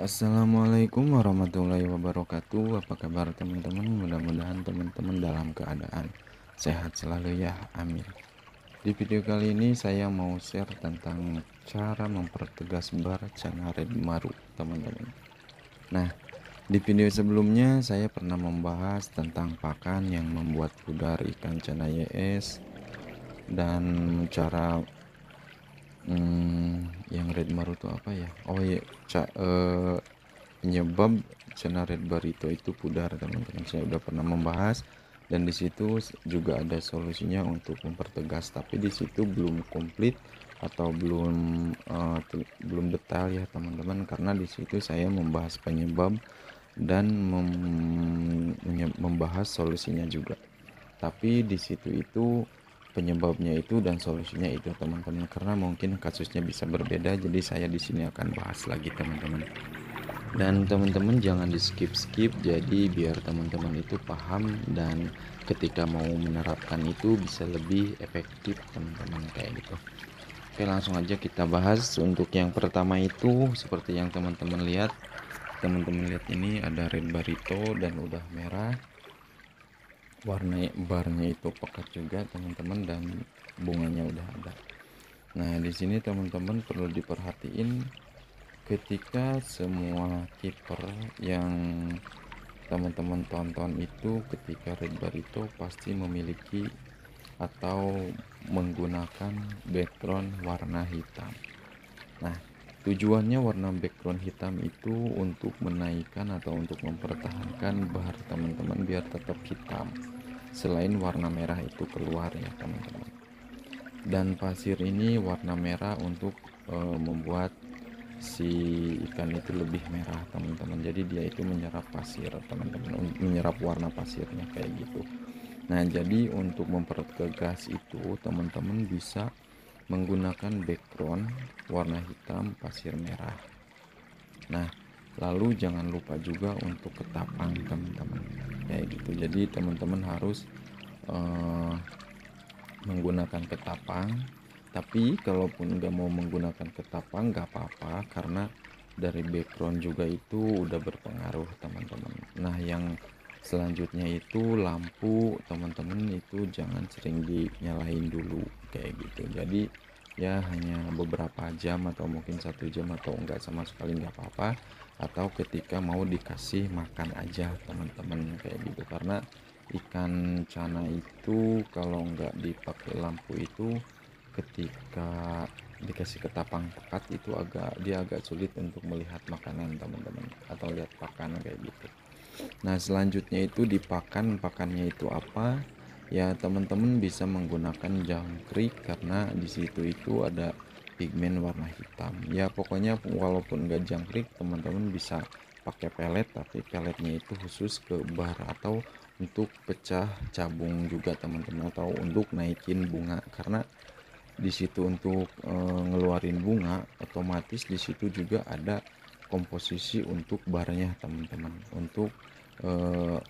Assalamualaikum warahmatullahi wabarakatuh. Apa kabar teman-teman? Mudah-mudahan teman-teman dalam keadaan sehat selalu ya. Amin. Di video kali ini saya mau share tentang cara mempertegas bar chana Redmaru, teman-teman. Nah, di video sebelumnya saya pernah membahas tentang pakan yang membuat pudar ikan chana YS dan cara yang Redmaru itu apa ya? Oh iya, penyebab chana Redmaru itu pudar, teman-teman. Saya udah pernah membahas dan di situ juga ada solusinya untuk mempertegas, tapi di situ belum komplit atau belum detail ya teman-teman, karena di situ saya membahas penyebab dan membahas solusinya juga. Tapi di situ itu penyebabnya itu dan solusinya itu teman-teman, karena mungkin kasusnya bisa berbeda, jadi saya di sini akan bahas lagi teman-teman. Dan teman-teman jangan di skip-skip, jadi biar teman-teman itu paham dan ketika mau menerapkan itu bisa lebih efektif teman-teman, kayak gitu. Oke, langsung aja kita bahas. Untuk yang pertama itu seperti yang teman-teman lihat ini ada red barito dan udah merah, warna barnya itu pekat juga teman-teman, dan bunganya udah ada. Nah, di sini teman-teman perlu diperhatiin ketika semua kiper yang teman-teman tonton itu, ketika red barito pasti memiliki atau menggunakan background warna hitam. Nah, tujuannya warna background hitam itu untuk menaikkan atau untuk mempertahankan bar teman-teman biar tetap hitam, selain warna merah itu keluar ya teman-teman. Dan pasir ini warna merah untuk membuat si ikan itu lebih merah teman-teman, jadi dia itu menyerap pasir teman-teman, menyerap warna pasirnya kayak gitu. Nah, jadi untuk mempertegas itu teman-teman bisa menggunakan background warna hitam pasir merah. Nah, lalu jangan lupa juga untuk ketapang teman-teman, kayak gitu. Jadi teman-teman harus menggunakan ketapang, tapi kalaupun nggak mau menggunakan ketapang nggak apa-apa, karena dari background juga itu udah berpengaruh teman-teman. Nah, yang selanjutnya itu lampu teman-teman, itu jangan sering dinyalain dulu kayak gitu. Jadi ya hanya beberapa jam atau mungkin 1 jam atau enggak sama sekali nggak apa-apa, atau ketika mau dikasih makan aja teman-teman, kayak gitu. Karena ikan cana itu kalau nggak dipakai lampu itu, ketika dikasih ketapang pekat itu dia agak sulit untuk melihat makanan teman-teman, atau lihat pakan kayak gitu. Nah, selanjutnya itu di pakannya itu apa ya, teman-teman bisa menggunakan jangkrik, karena di situ itu ada pigmen warna hitam ya. Pokoknya walaupun enggak jangkrik, teman-teman bisa pakai pelet, tapi peletnya itu khusus ke bar atau untuk pecah cabung juga teman-teman, atau untuk naikin bunga, karena di situ untuk ngeluarin bunga, otomatis di situ juga ada komposisi untuk barnya teman-teman, untuk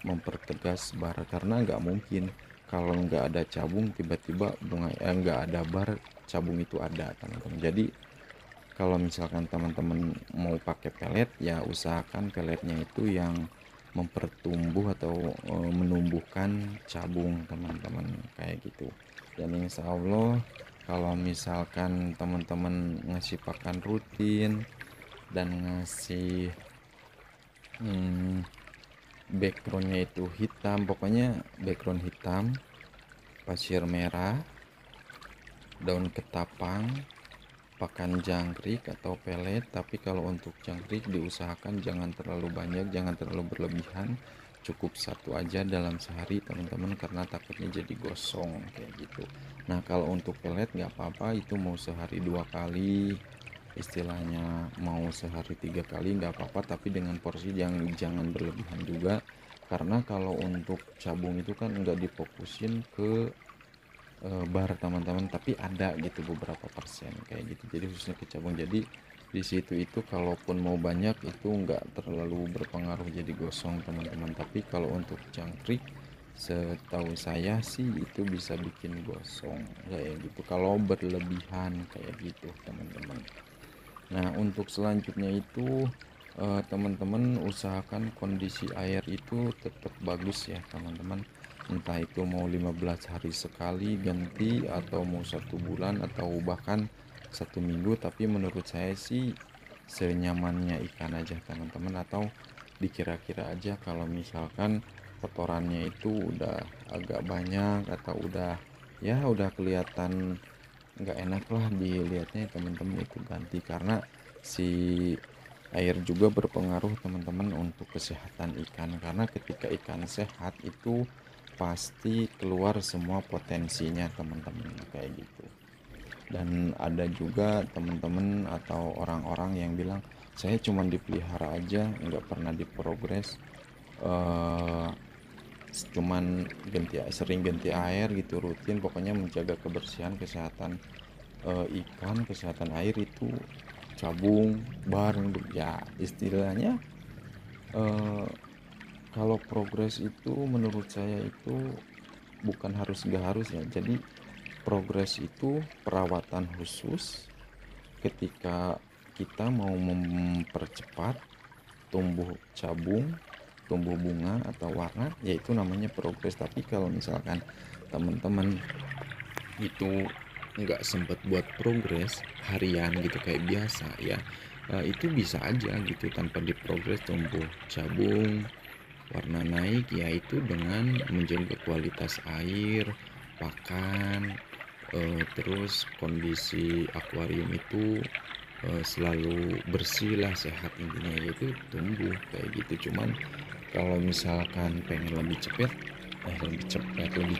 mempertegas bar, karena nggak mungkin kalau nggak ada cabung tiba-tiba bunga nggak ada bar, cabung itu ada teman-teman. Jadi kalau misalkan teman-teman mau pakai pelet ya usahakan peletnya itu yang mempertumbuh atau menumbuhkan cabung teman-teman, kayak gitu. Dan insya Allah kalau misalkan teman-teman ngasih pakan rutin dan ngasih backgroundnya itu hitam, pokoknya background hitam, pasir merah, daun ketapang, pakan jangkrik atau pelet. Tapi kalau untuk jangkrik diusahakan jangan terlalu banyak, jangan terlalu berlebihan, cukup satu aja dalam sehari teman-teman, karena takutnya jadi gosong kayak gitu. Nah, kalau untuk pelet nggak apa-apa, itu mau sehari 2 kali, istilahnya mau sehari 3 kali nggak apa-apa, tapi dengan porsi yang jangan berlebihan juga, karena kalau untuk cabung itu kan nggak difokusin ke bar teman-teman, tapi ada gitu beberapa persen kayak gitu, jadi khususnya ke cabung. Jadi di situ itu kalaupun mau banyak itu nggak terlalu berpengaruh jadi gosong teman-teman, tapi kalau untuk jangkrik setahu saya sih itu bisa bikin gosong kayak gitu kalau berlebihan kayak gitu teman-teman. Nah, untuk selanjutnya itu teman-teman usahakan kondisi air itu tetap bagus ya teman-teman, entah itu mau 15 hari sekali ganti atau mau 1 bulan atau bahkan 1 minggu, tapi menurut saya sih senyamannya ikan aja teman-teman, atau dikira-kira aja kalau misalkan kotorannya itu udah agak banyak atau udah kelihatan nggak enak lah dilihatnya teman-teman, itu ganti. Karena si air juga berpengaruh teman-teman untuk kesehatan ikan, karena ketika ikan sehat itu pasti keluar semua potensinya teman-teman, kayak gitu. Dan ada juga teman-teman atau orang-orang yang bilang saya cuma dipelihara aja nggak pernah diprogres, eh, cuman sering ganti air gitu rutin, pokoknya menjaga kebersihan kesehatan ikan, kesehatan air itu cabung bareng ya istilahnya. eh, Kalau progres itu menurut saya itu bukan nggak harus ya, jadi progres itu perawatan khusus ketika kita mau mempercepat tumbuh cabung, tumbuh bunga atau warna, yaitu namanya progres. Tapi kalau misalkan teman-teman itu nggak sempet buat progres harian gitu kayak biasa ya, itu bisa aja gitu tanpa diprogres tumbuh cabung, warna naik, yaitu dengan menjaga kualitas air, pakan, terus kondisi akuarium itu selalu bersih lah, sehat, intinya yaitu tumbuh kayak gitu. Cuman kalau misalkan pengen lebih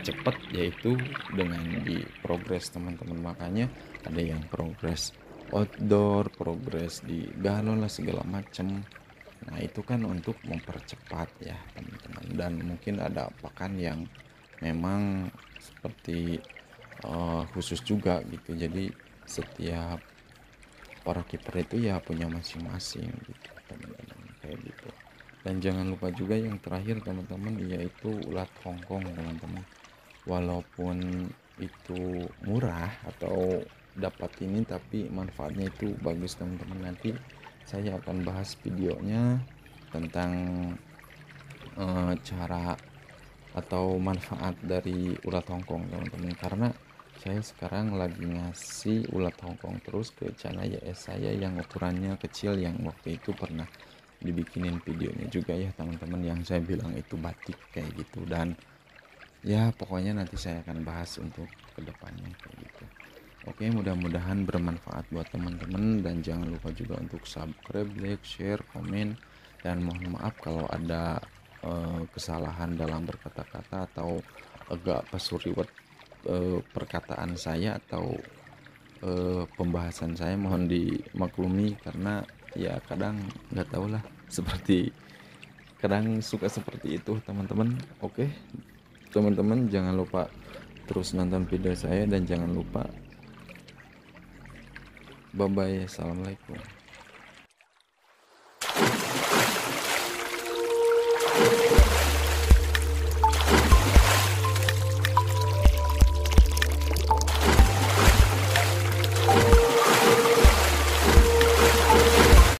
cepat yaitu dengan di progres teman-teman. Makanya ada yang progres outdoor, progres di galon lah segala macem. Nah itu kan untuk mempercepat ya teman-teman. Dan mungkin ada pakan yang memang seperti khusus juga gitu, jadi setiap para kiper itu ya punya masing-masing gitu teman-teman, kayak gitu. Dan jangan lupa juga yang terakhir teman-teman, yaitu ulat Hongkong teman-teman. Walaupun itu murah atau dapat ini, tapi manfaatnya itu bagus teman-teman. Nanti saya akan bahas videonya tentang cara atau manfaat dari ulat Hongkong teman-teman, karena saya sekarang lagi ngasih ulat Hongkong terus ke Canaya es saya yang ukurannya kecil, yang waktu itu pernah dibikinin videonya juga ya teman-teman, yang saya bilang itu batik kayak gitu. Dan ya pokoknya nanti saya akan bahas untuk kedepannya kayak gitu. Oke, mudah-mudahan bermanfaat buat teman-teman, dan jangan lupa juga untuk subscribe, like, share, komen, dan mohon maaf kalau ada kesalahan dalam berkata-kata atau agak pasuriwet perkataan saya atau pembahasan saya, mohon dimaklumi karena ya kadang nggak tahu lah seperti kadang suka seperti itu teman-teman. Oke teman-teman, jangan lupa terus nonton video saya, dan jangan lupa bye bye, assalamualaikum.